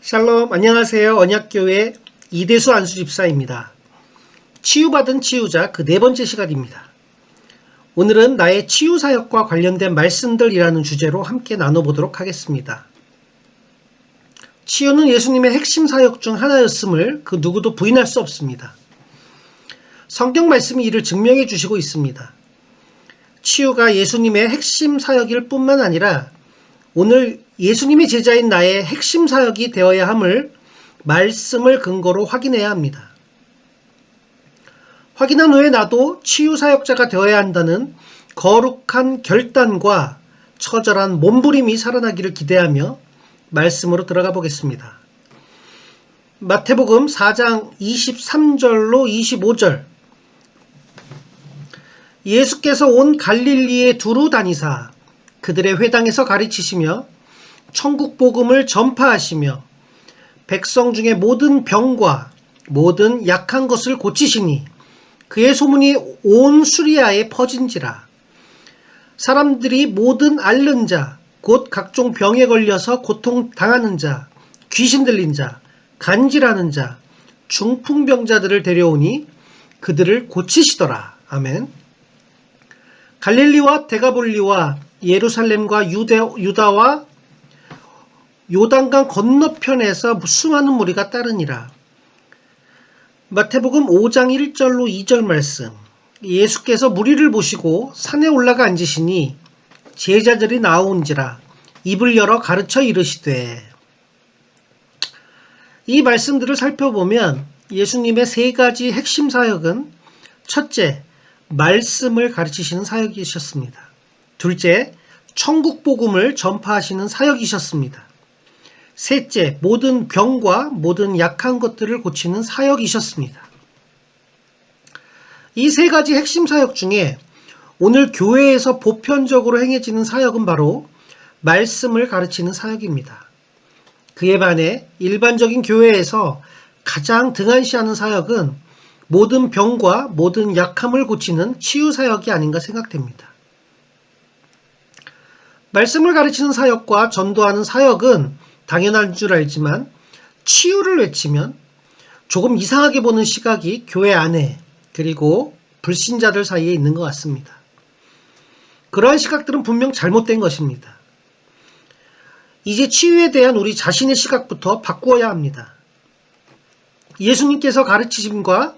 샬롬, 안녕하세요. 언약교회 이대수 안수집사입니다. 치유받은 치유자 그 네 번째 시간입니다. 오늘은 나의 치유사역과 관련된 말씀들이라는 주제로 함께 나눠보도록 하겠습니다. 치유는 예수님의 핵심 사역 중 하나였음을 그 누구도 부인할 수 없습니다. 성경 말씀이 이를 증명해 주시고 있습니다. 치유가 예수님의 핵심 사역일 뿐만 아니라 오늘 예수님의 제자인 나의 핵심 사역이 되어야 함을 말씀을 근거로 확인해야 합니다. 확인한 후에 나도 치유 사역자가 되어야 한다는 거룩한 결단과 처절한 몸부림이 살아나기를 기대하며 말씀으로 들어가 보겠습니다. 마태복음 4장 23절로 25절. 예수께서 온 갈릴리에 두루 다니사 그들의 회당에서 가르치시며 천국 복음을 전파하시며 백성 중에 모든 병과 모든 약한 것을 고치시니 그의 소문이 온 수리아에 퍼진지라. 사람들이 모든 앓는 자 곧 각종 병에 걸려서 고통당하는 자, 귀신 들린 자, 간질하는 자, 중풍병자들을 데려오니 그들을 고치시더라. 아멘. 갈릴리와 데가볼리와 예루살렘과 유다와 요단강 건너편에서 수많은 무리가 따르니라. 마태복음 5장 1절로 2절 말씀. 예수께서 무리를 보시고 산에 올라가 앉으시니 제자들이 나온지라 입을 열어 가르쳐 이르시되. 이 말씀들을 살펴보면 예수님의 세 가지 핵심 사역은 첫째, 말씀을 가르치시는 사역이셨습니다. 둘째, 천국 복음을 전파하시는 사역이셨습니다. 셋째, 모든 병과 모든 약한 것들을 고치는 사역이셨습니다. 이 세 가지 핵심 사역 중에 오늘 교회에서 보편적으로 행해지는 사역은 바로 말씀을 가르치는 사역입니다. 그에 반해 일반적인 교회에서 가장 등한시하는 사역은 모든 병과 모든 약함을 고치는 치유 사역이 아닌가 생각됩니다. 말씀을 가르치는 사역과 전도하는 사역은 당연한 줄 알지만 치유를 외치면 조금 이상하게 보는 시각이 교회 안에 그리고 불신자들 사이에 있는 것 같습니다. 그러한 시각들은 분명 잘못된 것입니다. 이제 치유에 대한 우리 자신의 시각부터 바꾸어야 합니다. 예수님께서 가르치심과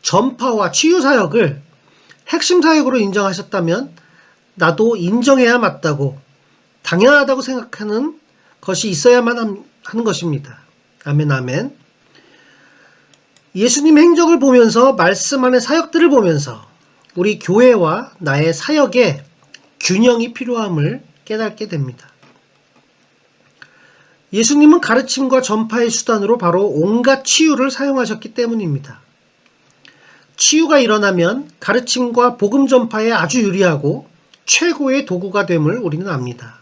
전파와 치유 사역을 핵심 사역으로 인정하셨다면 나도 인정해야 맞다고 당연하다고 생각하는 것이 있어야만 하는 것입니다. 아멘 아멘. 예수님 행적을 보면서 말씀 안의 사역들을 보면서 우리 교회와 나의 사역에 균형이 필요함을 깨닫게 됩니다. 예수님은 가르침과 전파의 수단으로 바로 온갖 치유를 사용하셨기 때문입니다. 치유가 일어나면 가르침과 복음 전파에 아주 유리하고 최고의 도구가 됨을 우리는 압니다.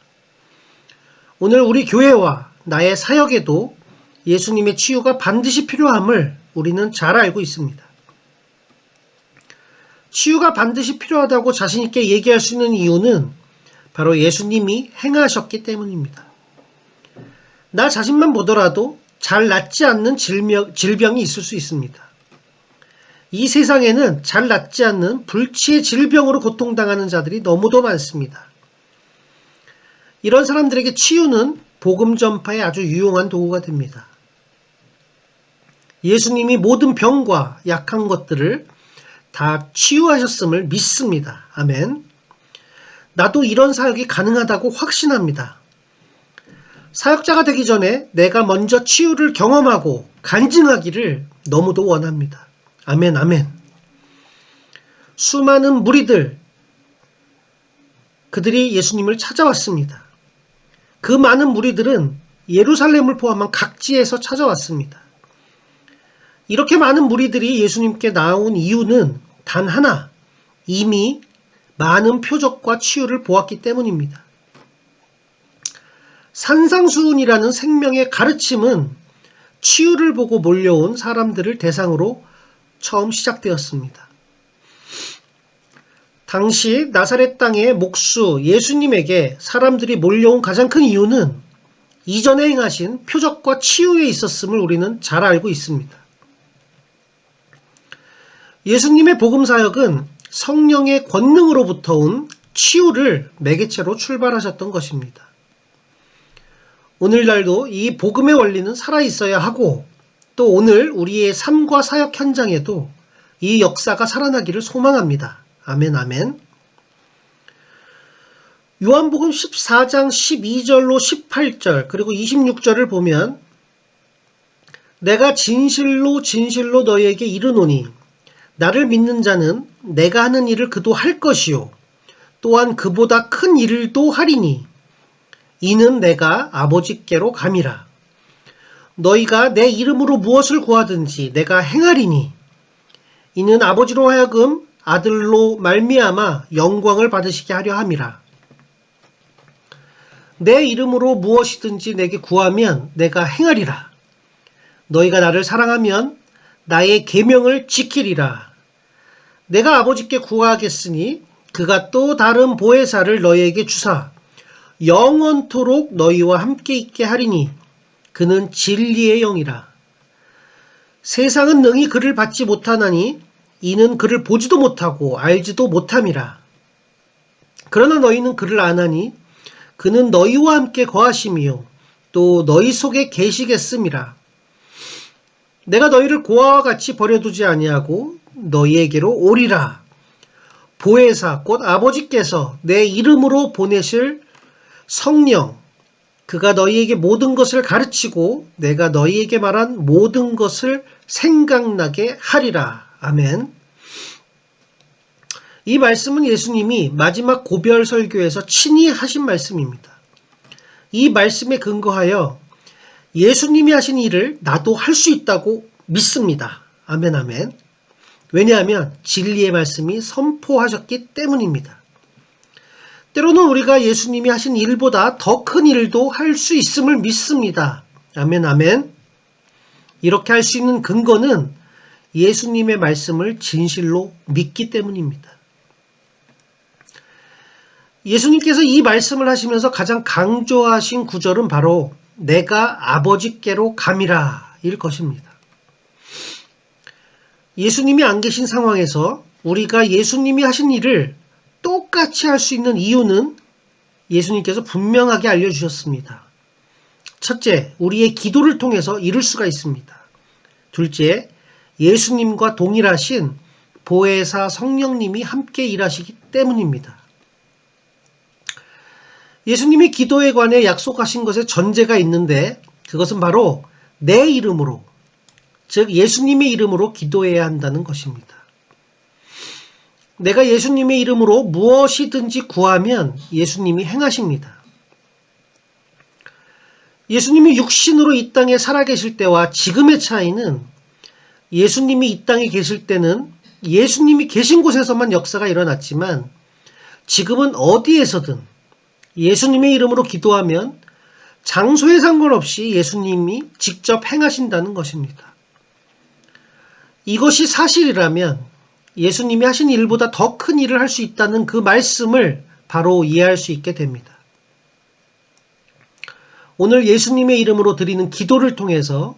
오늘 우리 교회와 나의 사역에도 예수님의 치유가 반드시 필요함을 우리는 잘 알고 있습니다. 치유가 반드시 필요하다고 자신있게 얘기할 수 있는 이유는 바로 예수님이 행하셨기 때문입니다. 나 자신만 보더라도 잘 낫지 않는 질병이 있을 수 있습니다. 이 세상에는 잘 낫지 않는 불치의 질병으로 고통당하는 자들이 너무도 많습니다. 이런 사람들에게 치유는 복음 전파에 아주 유용한 도구가 됩니다. 예수님이 모든 병과 약한 것들을 다 치유하셨음을 믿습니다. 아멘. 나도 이런 사역이 가능하다고 확신합니다. 사역자가 되기 전에 내가 먼저 치유를 경험하고 간증하기를 너무도 원합니다. 아멘 아멘. 수많은 무리들, 그들이 예수님을 찾아왔습니다. 그 많은 무리들은 예루살렘을 포함한 각지에서 찾아왔습니다. 이렇게 많은 무리들이 예수님께 나온 이유는 단 하나, 이미 많은 표적과 치유를 보았기 때문입니다. 산상수훈이라는 생명의 가르침은 치유를 보고 몰려온 사람들을 대상으로 처음 시작되었습니다. 당시 나사렛 땅의 목수 예수님에게 사람들이 몰려온 가장 큰 이유는 이전에 행하신 표적과 치유에 있었음을 우리는 잘 알고 있습니다. 예수님의 복음사역은 성령의 권능으로부터 온 치유를 매개체로 출발하셨던 것입니다. 오늘날도 이 복음의 원리는 살아있어야 하고 또 오늘 우리의 삶과 사역 현장에도 이 역사가 살아나기를 소망합니다. 아멘, 아멘. 요한복음 14장 12절로 18절 그리고 26절을 보면 내가 진실로 진실로 너희에게 이르노니 나를 믿는 자는 내가 하는 일을 그도 할 것이요 또한 그보다 큰 일도 하리니 이는 내가 아버지께로 감이라. 너희가 내 이름으로 무엇을 구하든지 내가 행하리니 이는 아버지로 하여금 아들로 말미암아 영광을 받으시게 하려 함이라. 내 이름으로 무엇이든지 내게 구하면 내가 행하리라. 너희가 나를 사랑하면 나의 계명을 지키리라. 내가 아버지께 구하겠으니 그가 또 다른 보혜사를 너희에게 주사 영원토록 너희와 함께 있게 하리니 그는 진리의 영이라. 세상은 능히 그를 받지 못하나니 이는 그를 보지도 못하고 알지도 못함이라. 그러나 너희는 그를 아나니 그는 너희와 함께 거하심이요 또 너희 속에 계시겠음이라. 내가 너희를 고아와 같이 버려두지 아니하고 너희에게로 오리라. 보혜사 곧 아버지께서 내 이름으로 보내실 성령 그가 너희에게 모든 것을 가르치고 내가 너희에게 말한 모든 것을 생각나게 하리라. 아멘. 이 말씀은 예수님이 마지막 고별 설교에서 친히 하신 말씀입니다. 이 말씀에 근거하여 예수님이 하신 일을 나도 할 수 있다고 믿습니다. 아멘, 아멘. 왜냐하면 진리의 말씀이 선포하셨기 때문입니다. 때로는 우리가 예수님이 하신 일보다 더 큰 일도 할 수 있음을 믿습니다. 아멘, 아멘. 이렇게 할 수 있는 근거는 예수님의 말씀을 진실로 믿기 때문입니다. 예수님께서 이 말씀을 하시면서 가장 강조하신 구절은 바로 내가 아버지께로 감이라 일 것입니다. 예수님이 안 계신 상황에서 우리가 예수님이 하신 일을 똑같이 할 수 있는 이유는 예수님께서 분명하게 알려주셨습니다. 첫째, 우리의 기도를 통해서 이룰 수가 있습니다. 둘째, 예수님과 동일하신 보혜사 성령님이 함께 일하시기 때문입니다. 예수님이 기도에 관해 약속하신 것에 전제가 있는데 그것은 바로 내 이름으로, 즉 예수님의 이름으로 기도해야 한다는 것입니다. 내가 예수님의 이름으로 무엇이든지 구하면 예수님이 행하십니다. 예수님이 육신으로 이 땅에 살아계실 때와 지금의 차이는 예수님이 이 땅에 계실 때는 예수님이 계신 곳에서만 역사가 일어났지만 지금은 어디에서든 예수님의 이름으로 기도하면 장소에 상관없이 예수님이 직접 행하신다는 것입니다. 이것이 사실이라면 예수님이 하신 일보다 더 큰 일을 할 수 있다는 그 말씀을 바로 이해할 수 있게 됩니다. 오늘 예수님의 이름으로 드리는 기도를 통해서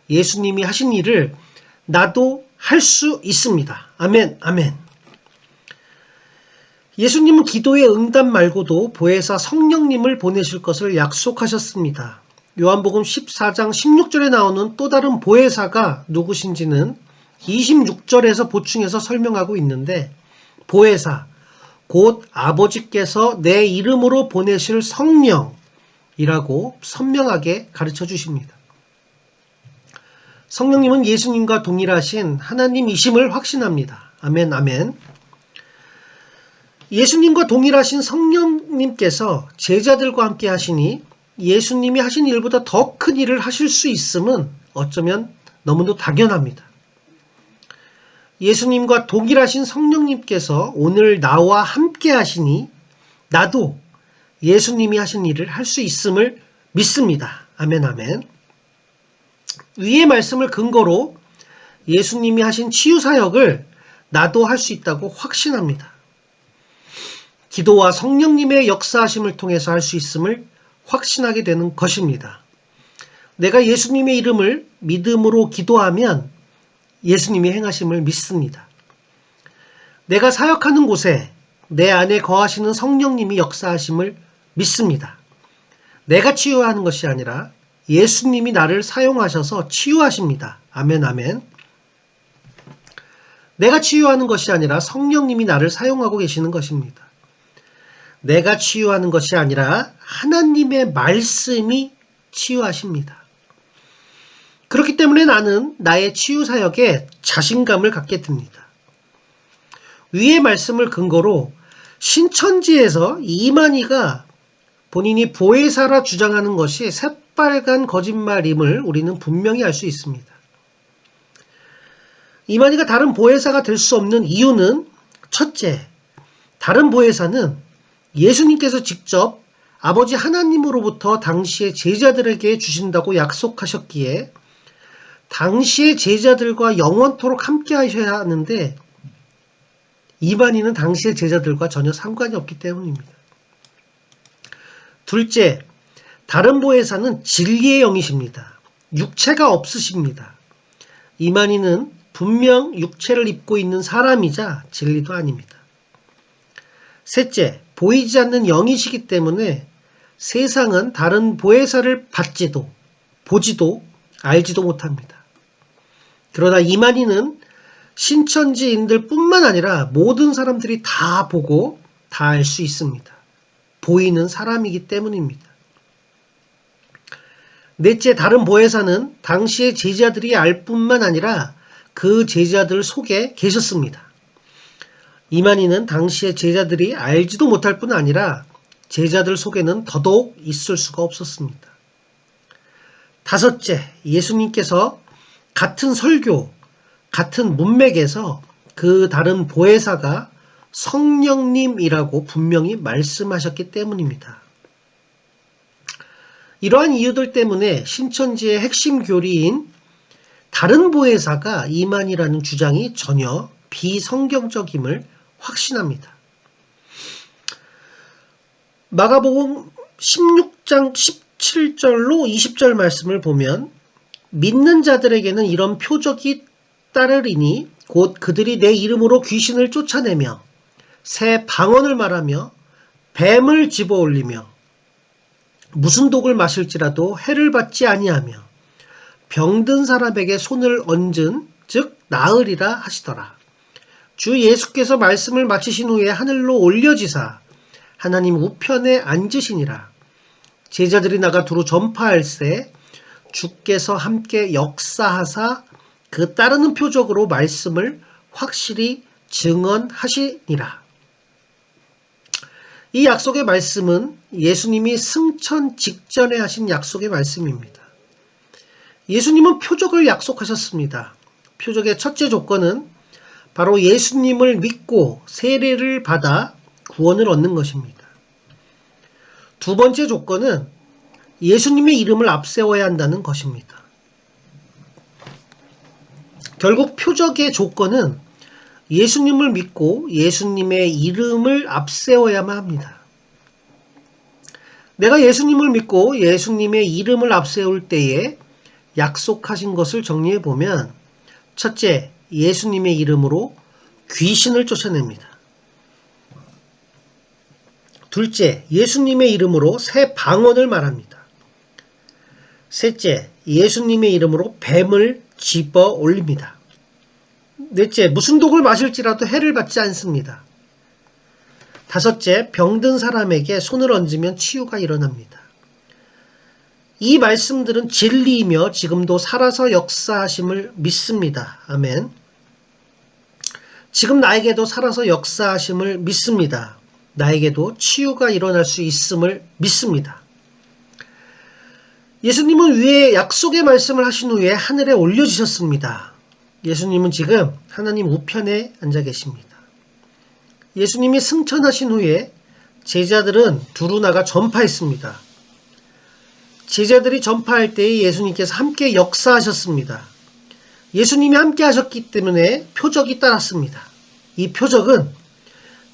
예수님이 하신 일을 나도 할 수 있습니다. 아멘, 아멘. 예수님은 기도의 응답 말고도 보혜사 성령님을 보내실 것을 약속하셨습니다. 요한복음 14장 16절에 나오는 또 다른 보혜사가 누구신지는 26절에서 보충해서 설명하고 있는데 보혜사, 곧 아버지께서 내 이름으로 보내실 성령이라고 선명하게 가르쳐 주십니다. 성령님은 예수님과 동일하신 하나님이심을 확신합니다. 아멘, 아멘. 예수님과 동일하신 성령님께서 제자들과 함께 하시니 예수님이 하신 일보다 더 큰 일을 하실 수 있음은 어쩌면 너무도 당연합니다. 예수님과 동일하신 성령님께서 오늘 나와 함께 하시니 나도 예수님이 하신 일을 할 수 있음을 믿습니다. 아멘, 아멘. 위의 말씀을 근거로 예수님이 하신 치유사역을 나도 할 수 있다고 확신합니다. 기도와 성령님의 역사하심을 통해서 할 수 있음을 확신하게 되는 것입니다. 내가 예수님의 이름을 믿음으로 기도하면 예수님이 행하심을 믿습니다. 내가 사역하는 곳에 내 안에 거하시는 성령님이 역사하심을 믿습니다. 내가 치유하는 것이 아니라 예수님이 나를 사용하셔서 치유하십니다. 아멘, 아멘. 내가 치유하는 것이 아니라 성령님이 나를 사용하고 계시는 것입니다. 내가 치유하는 것이 아니라 하나님의 말씀이 치유하십니다. 그렇기 때문에 나는 나의 치유 사역에 자신감을 갖게 됩니다. 위의 말씀을 근거로 신천지에서 이만희가 본인이 보혜사라 주장하는 것이 새빨간 거짓말임을 우리는 분명히 알 수 있습니다. 이만희가 다른 보혜사가 될 수 없는 이유는 첫째, 다른 보혜사는 예수님께서 직접 아버지 하나님으로부터 당시의 제자들에게 주신다고 약속하셨기에 당시의 제자들과 영원토록 함께 하셔야 하는데 이만희는 당시의 제자들과 전혀 상관이 없기 때문입니다. 둘째, 다른 보혜사는 진리의 영이십니다. 육체가 없으십니다. 이만희는 분명 육체를 입고 있는 사람이자 진리도 아닙니다. 셋째, 보이지 않는 영이시기 때문에 세상은 다른 보혜사를 받지도 보지도 알지도 못합니다. 그러나 이만희는 신천지인들 뿐만 아니라 모든 사람들이 다 보고 다 알 수 있습니다. 보이는 사람이기 때문입니다. 넷째, 다른 보혜사는 당시의 제자들이 알 뿐만 아니라 그 제자들 속에 계셨습니다. 이만희는 당시의 제자들이 알지도 못할 뿐 아니라 제자들 속에는 더더욱 있을 수가 없었습니다. 다섯째, 예수님께서 같은 설교, 같은 문맥에서 그 다른 보혜사가 성령님이라고 분명히 말씀하셨기 때문입니다. 이러한 이유들 때문에 신천지의 핵심 교리인 다른 보혜사가 이만희라는 주장이 전혀 비성경적임을 확신합니다. 마가복음 16장 17절로 20절 말씀을 보면 믿는 자들에게는 이런 표적이 따르리니 곧 그들이 내 이름으로 귀신을 쫓아내며 새 방언을 말하며 뱀을 집어올리며 무슨 독을 마실지라도 해를 받지 아니하며 병든 사람에게 손을 얹은 즉 나으리라 하시더라. 주 예수께서 말씀을 마치신 후에 하늘로 올려지사 하나님 우편에 앉으시니라. 제자들이 나가 두루 전파할세 주께서 함께 역사하사 그 따르는 표적으로 말씀을 확실히 증언하시니라. 이 약속의 말씀은 예수님이 승천 직전에 하신 약속의 말씀입니다. 예수님은 표적을 약속하셨습니다. 표적의 첫째 조건은 바로 예수님을 믿고 세례를 받아 구원을 얻는 것입니다. 두 번째 조건은 예수님의 이름을 앞세워야 한다는 것입니다. 결국 표적의 조건은 예수님을 믿고 예수님의 이름을 앞세워야만 합니다. 내가 예수님을 믿고 예수님의 이름을 앞세울 때에 약속하신 것을 정리해 보면 첫째, 예수님의 이름으로 귀신을 쫓아냅니다. 둘째, 예수님의 이름으로 새 방언을 말합니다. 셋째, 예수님의 이름으로 뱀을 집어 올립니다. 넷째, 무슨 독을 마실지라도 해를 받지 않습니다. 다섯째, 병든 사람에게 손을 얹으면 치유가 일어납니다. 이 말씀들은 진리이며 지금도 살아서 역사하심을 믿습니다. 아멘. 지금 나에게도 살아서 역사하심을 믿습니다. 나에게도 치유가 일어날 수 있음을 믿습니다. 예수님은 위에 약속의 말씀을 하신 후에 하늘에 올려지셨습니다. 예수님은 지금 하나님 우편에 앉아 계십니다. 예수님이 승천하신 후에 제자들은 두루 나가 전파했습니다. 제자들이 전파할 때에 예수님께서 함께 역사하셨습니다. 예수님이 함께 하셨기 때문에 표적이 따랐습니다. 이 표적은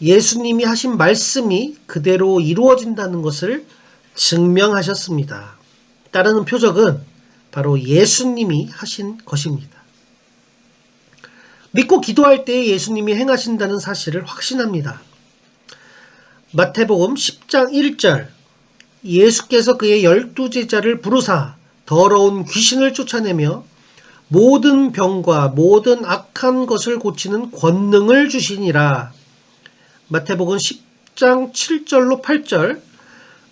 예수님이 하신 말씀이 그대로 이루어진다는 것을 증명하셨습니다. 따르는 표적은 바로 예수님이 하신 것입니다. 믿고 기도할 때 예수님이 행하신다는 사실을 확신합니다. 마태복음 10장 1절 예수께서 그의 12제자를 부르사 더러운 귀신을 쫓아내며 모든 병과 모든 악한 것을 고치는 권능을 주시니라. 마태복음 10장 7절로 8절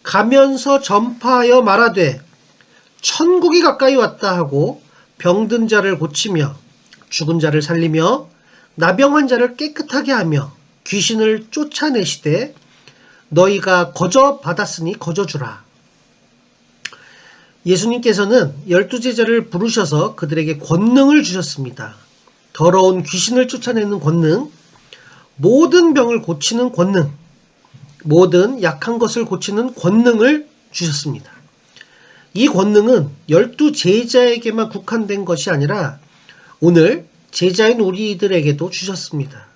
가면서 전파하여 말하되 천국이 가까이 왔다 하고 병든 자를 고치며 죽은 자를 살리며 나병한 자를 깨끗하게 하며 귀신을 쫓아내시되 너희가 거저 받았으니 거저 주라. 예수님께서는 12제자를 부르셔서 그들에게 권능을 주셨습니다. 더러운 귀신을 쫓아내는 권능, 모든 병을 고치는 권능, 모든 약한 것을 고치는 권능을 주셨습니다. 이 권능은 12제자에게만 국한된 것이 아니라 오늘 제자인 우리들에게도 주셨습니다.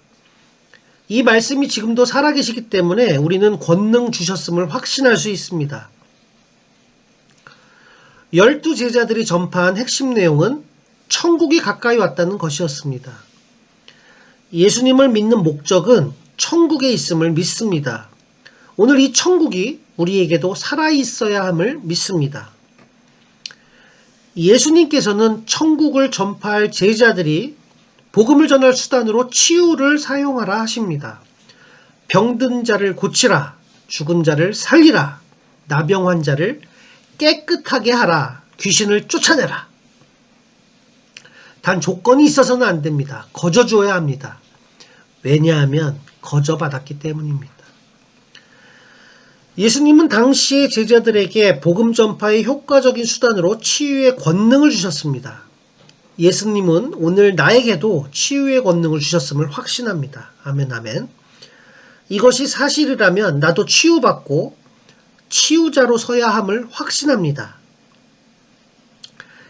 이 말씀이 지금도 살아계시기 때문에 우리는 권능 주셨음을 확신할 수 있습니다. 12제자들이 전파한 핵심 내용은 천국이 가까이 왔다는 것이었습니다. 예수님을 믿는 목적은 천국에 있음을 믿습니다. 오늘 이 천국이 우리에게도 살아있어야 함을 믿습니다. 예수님께서는 천국을 전파할 제자들이 복음을 전할 수단으로 치유를 사용하라 하십니다. 병든 자를 고치라, 죽은 자를 살리라, 나병 환자를 깨끗하게 하라, 귀신을 쫓아내라. 단 조건이 있어서는 안 됩니다. 거저 주어야 합니다. 왜냐하면 거저 받았기 때문입니다. 예수님은 당시의 제자들에게 복음 전파의 효과적인 수단으로 치유의 권능을 주셨습니다. 예수님은 오늘 나에게도 치유의 권능을 주셨음을 확신합니다. 아멘, 아멘. 이것이 사실이라면 나도 치유받고 치유자로 서야 함을 확신합니다.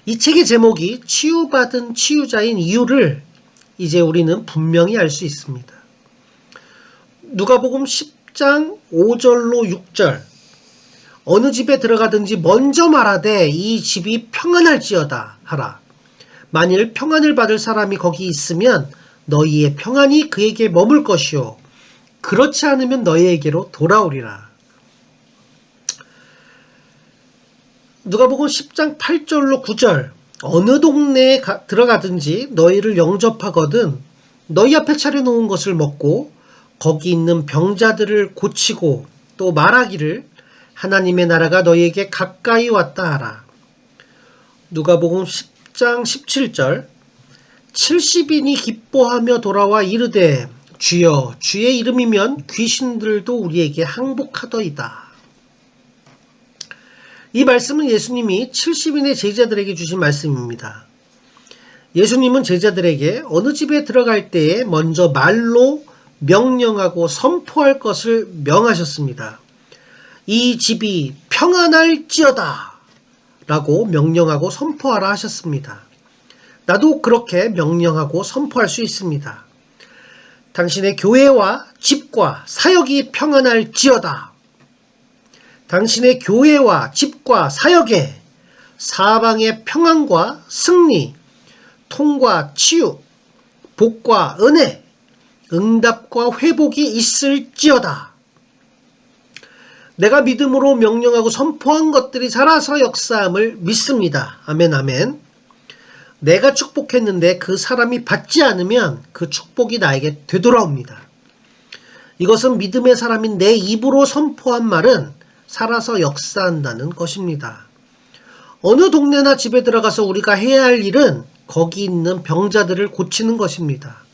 이 책의 제목이 치유받은 치유자인 이유를 이제 우리는 분명히 알 수 있습니다. 누가복음 10장 5절로 6절 어느 집에 들어가든지 먼저 말하되 이 집이 평안할지어다 하라. 만일 평안을 받을 사람이 거기 있으면 너희의 평안이 그에게 머물 것이요 그렇지 않으면 너희에게로 돌아오리라. 누가복음 10장 8절로 9절 어느 동네에 들어가든지 너희를 영접하거든 너희 앞에 차려놓은 것을 먹고 거기 있는 병자들을 고치고 또 말하기를 하나님의 나라가 너희에게 가까이 왔다 하라. 누가복음 10장 17절 70인이 기뻐하며 돌아와 이르되 주여 주의 이름이면 귀신들도 우리에게 항복하더이다. 이 말씀은 예수님이 70인의 제자들에게 주신 말씀입니다. 예수님은 제자들에게 어느 집에 들어갈 때에 먼저 말로 명령하고 선포할 것을 명하셨습니다. 이 집이 평안할지어다 라고 명령하고 선포하라 하셨습니다. 나도 그렇게 명령하고 선포할 수 있습니다. 당신의 교회와 집과 사역이 평안할지어다. 당신의 교회와 집과 사역에 사방의 평안과 승리, 통과 치유, 복과 은혜, 응답과 회복이 있을지어다. 내가 믿음으로 명령하고 선포한 것들이 살아서 역사함을 믿습니다. 아멘, 아멘. 내가 축복했는데 그 사람이 받지 않으면 그 축복이 나에게 되돌아옵니다. 이것은 믿음의 사람인 내 입으로 선포한 말은 살아서 역사한다는 것입니다. 어느 동네나 집에 들어가서 우리가 해야 할 일은 거기 있는 병자들을 고치는 것입니다.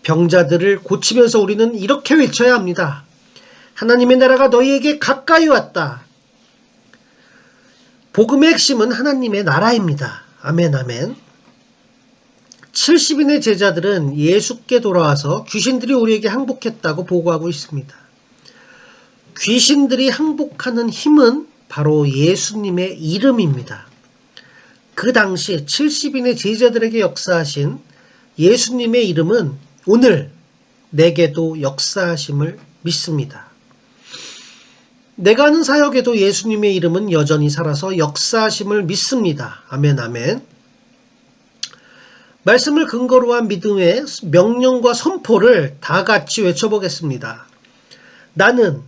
병자들을 고치면서 우리는 이렇게 외쳐야 합니다. 하나님의 나라가 너희에게 가까이 왔다. 복음의 핵심은 하나님의 나라입니다. 아멘, 아멘. 70인의 제자들은 예수께 돌아와서 귀신들이 우리에게 항복했다고 보고하고 있습니다. 귀신들이 항복하는 힘은 바로 예수님의 이름입니다. 그 당시 70인의 제자들에게 역사하신 예수님의 이름은 오늘 내게도 역사하심을 믿습니다. 내가 아는 사역에도 예수님의 이름은 여전히 살아서 역사하심을 믿습니다. 아멘, 아멘. 말씀을 근거로 한 믿음의 명령과 선포를 다 같이 외쳐보겠습니다. 나는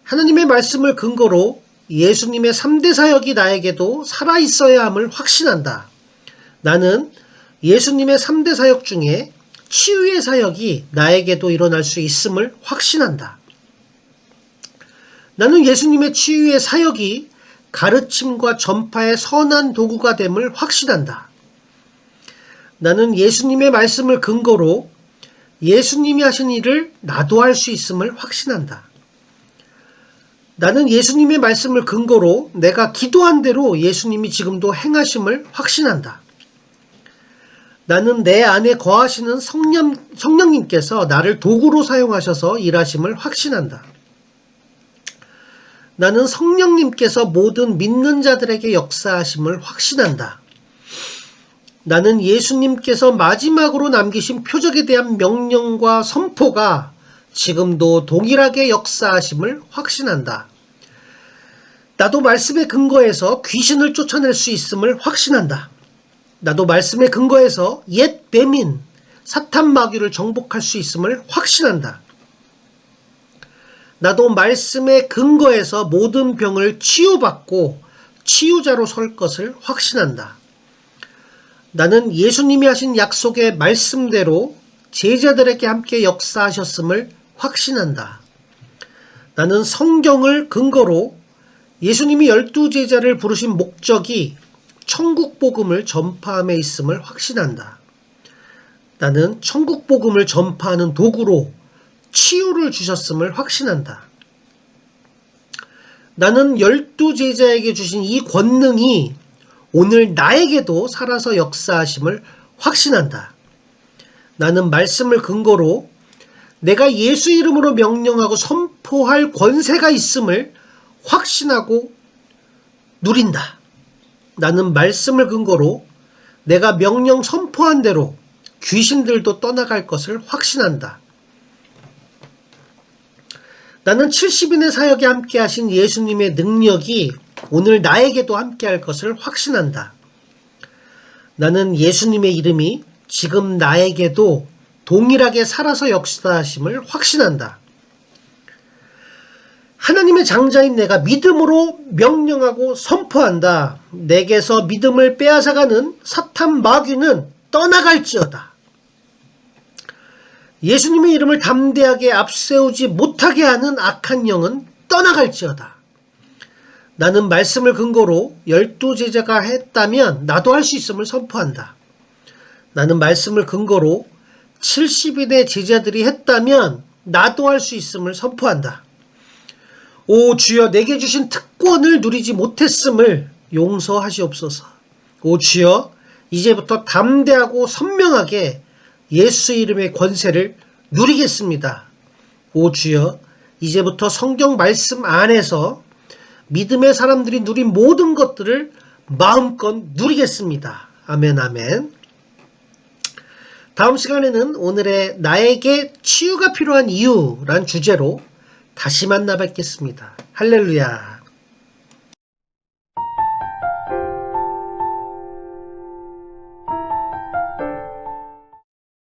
하나님의 말씀을 근거로 예수님의 3대 사역이 나에게도 살아있어야 함을 확신한다. 나는 예수님의 3대 사역 중에 치유의 사역이 나에게도 일어날 수 있음을 확신한다. 나는 예수님의 치유의 사역이 가르침과 전파의 선한 도구가 됨을 확신한다. 나는 예수님의 말씀을 근거로 예수님이 하신 일을 나도 할 수 있음을 확신한다. 나는 예수님의 말씀을 근거로 내가 기도한 대로 예수님이 지금도 행하심을 확신한다. 나는 내 안에 거하시는 성령님께서 나를 도구로 사용하셔서 일하심을 확신한다. 나는 성령님께서 모든 믿는 자들에게 역사하심을 확신한다. 나는 예수님께서 마지막으로 남기신 표적에 대한 명령과 선포가 지금도 동일하게 역사하심을 확신한다. 나도 말씀에 근거해서 귀신을 쫓아낼 수 있음을 확신한다. 나도 말씀에 근거해서 옛 뱀인 사탄 마귀를 정복할 수 있음을 확신한다. 나도 말씀에 근거해서 모든 병을 치유받고 치유자로 설 것을 확신한다. 나는 예수님이 하신 약속의 말씀대로 제자들에게 함께 역사하셨음을 확신한다. 나는 성경을 근거로 예수님이 12제자를 부르신 목적이 천국 복음을 전파함에 있음을 확신한다. 나는 천국 복음을 전파하는 도구로 치유를 주셨음을 확신한다. 나는 12제자에게 주신 이 권능이 오늘 나에게도 살아서 역사하심을 확신한다. 나는 말씀을 근거로 내가 예수 이름으로 명령하고 선포할 권세가 있음을 확신하고 누린다. 나는 말씀을 근거로 내가 명령 선포한 대로 귀신들도 떠나갈 것을 확신한다. 나는 70인의 사역에 함께 하신 예수님의 능력이 오늘 나에게도 함께 할 것을 확신한다. 나는 예수님의 이름이 지금 나에게도 동일하게 살아서 역사하심을 확신한다. 하나님의 장자인 내가 믿음으로 명령하고 선포한다. 내게서 믿음을 빼앗아가는 사탄 마귀는 떠나갈지어다. 예수님의 이름을 담대하게 앞세우지 못하게 하는 악한 영은 떠나갈지어다. 나는 말씀을 근거로 12제자가 했다면 나도 할 수 있음을 선포한다. 나는 말씀을 근거로 70인의 제자들이 했다면 나도 할 수 있음을 선포한다. 오 주여, 내게 주신 특권을 누리지 못했음을 용서하시옵소서. 오 주여, 이제부터 담대하고 선명하게 예수 이름의 권세를 누리겠습니다. 오 주여, 이제부터 성경 말씀 안에서 믿음의 사람들이 누린 모든 것들을 마음껏 누리겠습니다. 아멘, 아멘. 다음 시간에는 오늘의 나에게 치유가 필요한 이유란 주제로 다시 만나 뵙겠습니다. 할렐루야.